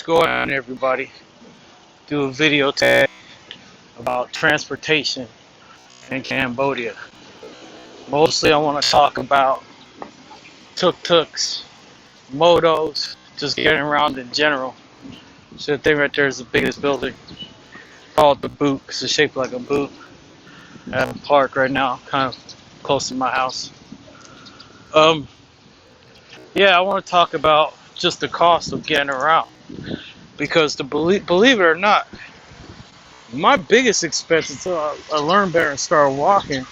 What's going on, everybody? Do a video today about transportation in Cambodia. Mostly I want to talk about tuk-tuks, motos, just getting around in general. So the thing right there is the biggest building. Call it the boot because it's shaped like a boot. I have a park right now, kind of close to my house. Yeah, I want to talk about just the cost of getting around. Because believe it or not, my biggest expense until I learned better and started walking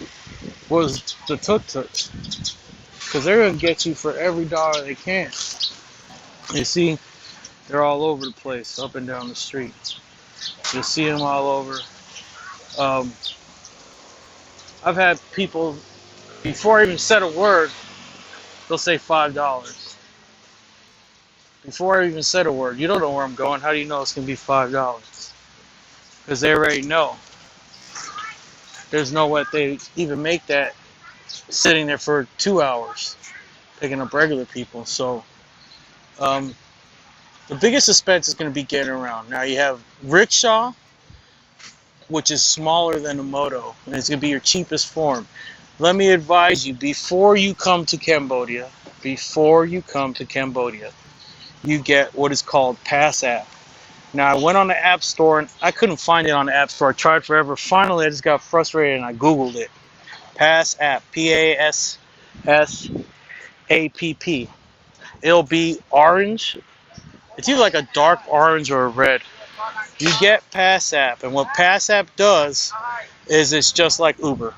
was the tuk-tuks. Because they're going to get you for every dollar they can. You see, they're all over the place, up and down the street. You'll see them all over. I've had people, before I even said a word, they'll say $5. Before I even said a word, you don't know where I'm going. How do you know it's going to be $5? Because they already know. There's no way they even make that sitting there for 2 hours, picking up regular people. So, the biggest expense is going to be getting around. Now you have rickshaw, which is smaller than a moto, and it's going to be your cheapest form. Let me advise you, before you come to Cambodia, you get what is called Pass app. Now, I went on the app store and I couldn't find it on the app store. I tried forever. Finally, I just got frustrated and I Googled it. Pass app, P-A-S-S-A-P-P. It'll be orange. It's either like a dark orange or a red. You get Pass app, and what Pass app does is it's just like Uber.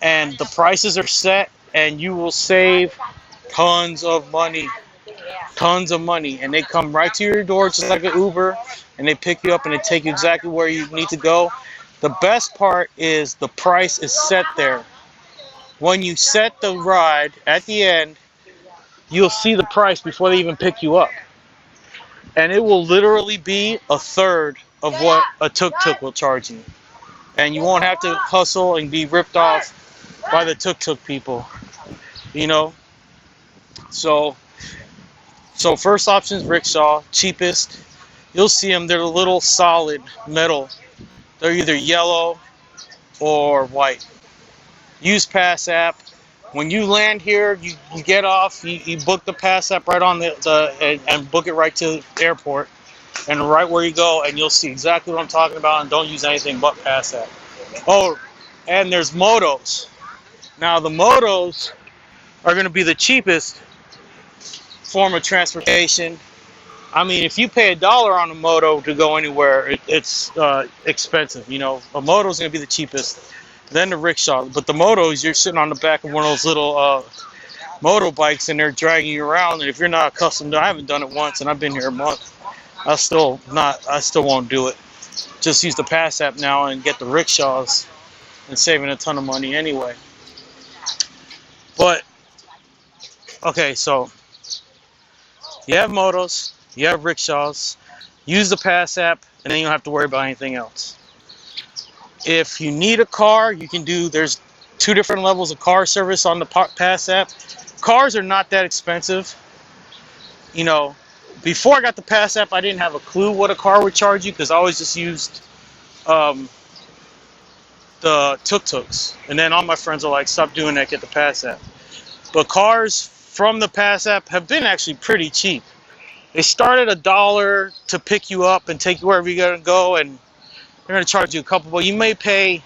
And the prices are set, and you will save tons of money. And they come right to your door just like an Uber, and they pick you up and they take you exactly where you need to go. The best part is the price is set there. When you set the ride at the end, you'll see the price before they even pick you up, and it will literally be a third of what a tuk-tuk will charge you, and you won't have to hustle and be ripped off by the tuk-tuk people, you know. So first option is rickshaw, cheapest. You'll see them, they're a little solid metal. They're either yellow or white. Use Pass app. When you land here, you get off, you book the Pass app right on and book it right to the airport. And right where you go, and you'll see exactly what I'm talking about, and don't use anything but Pass app. Oh, and there's motos. Now the motos are going to be the cheapest form of transportation. I mean, if you pay $1 on a moto to go anywhere, it's expensive. You know, a moto is going to be the cheapest, then the rickshaw. But the motos, you're sitting on the back of one of those little motorbikes, and they're dragging you around. And if you're not accustomed to, I haven't done it once, and I've been here a month. I still won't do it. Just use the Pass app now and get the rickshaws, and saving a ton of money anyway. But okay, so you have motos, you have rickshaws, use the Pass app, and then you don't have to worry about anything else. If you need a car, you can there's 2 different levels of car service on the Pass app. Cars are not that expensive. You know, before I got the Pass app, I didn't have a clue what a car would charge you, because I always just used the tuk-tuks. And then all my friends are like, stop doing that, get the Pass app. But cars from the Pass app have been actually pretty cheap. They start at $1 to pick you up and take you wherever you're gonna go, and they're gonna charge you a couple. But you may pay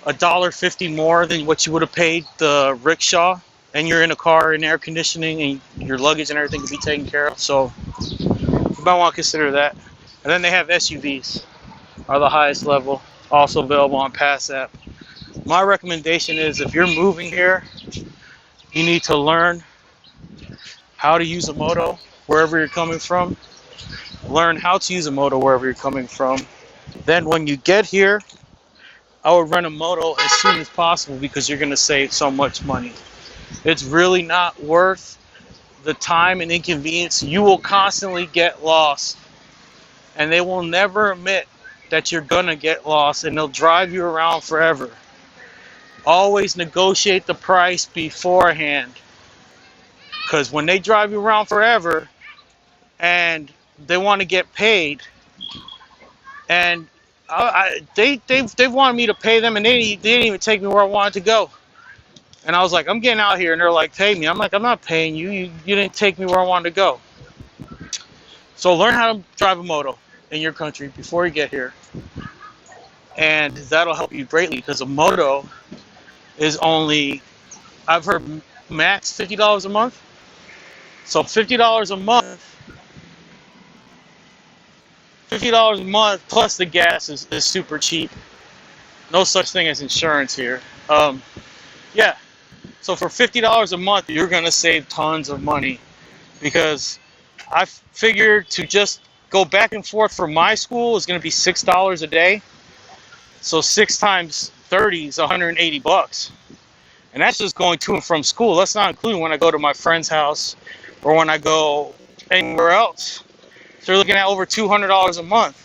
$1.50 more than what you would have paid the rickshaw, and you're in a car in air conditioning, and your luggage and everything can be taken care of. So you might want to consider that. And then they have SUVs, are the highest level, also available on Pass app. My recommendation is, if you're moving here, you need to learn how to use a moto wherever you're coming from. Learn how to use a moto wherever you're coming from. Then when you get here, I would rent a moto as soon as possible, because you're going to save so much money. It's really not worth the time and inconvenience. You will constantly get lost, and they will never admit that you're going to get lost, and they'll drive you around forever. Always negotiate the price beforehand, because when they drive you around forever and they want to get paid, and they wanted me to pay them, and they didn't even take me where I wanted to go. And I was like, I'm getting out here, and they're like, pay me. I'm like, I'm not paying you. You didn't take me where I wanted to go. So learn how to drive a moto in your country before you get here, and that'll help you greatly, because a moto is only, I've heard, max $50 a month. So $50 a month, $50 a month plus the gas is super cheap. No such thing as insurance here. Yeah. So for $50 a month, you're gonna save tons of money, because I figured to just go back and forth from my school is gonna be $6 a day. So 6 times 30 is 180 bucks. And that's just going to and from school. That's not including when I go to my friend's house or when I go anywhere else. So you're looking at over $200 a month.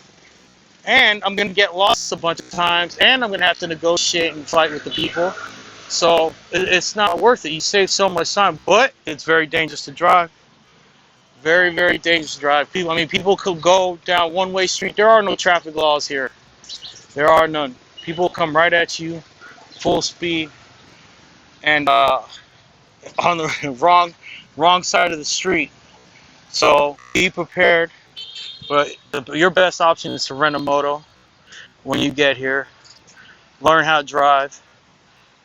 And I'm going to get lost a bunch of times, and I'm going to have to negotiate and fight with the people. So it's not worth it. You save so much time, but it's very dangerous to drive. Very, very dangerous to drive. People could go down one-way street. There are no traffic laws here. There are none. People come right at you, full speed, and on the wrong side of the street. So be prepared. But your best option is to rent a moto when you get here. Learn how to drive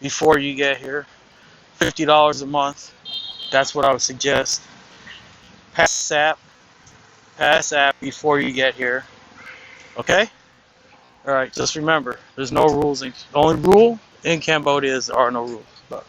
before you get here. $50 a month. That's what I would suggest. Pass app before you get here. Okay? Alright, just remember, there's no rules. The only rule in Cambodia is there are no rules. But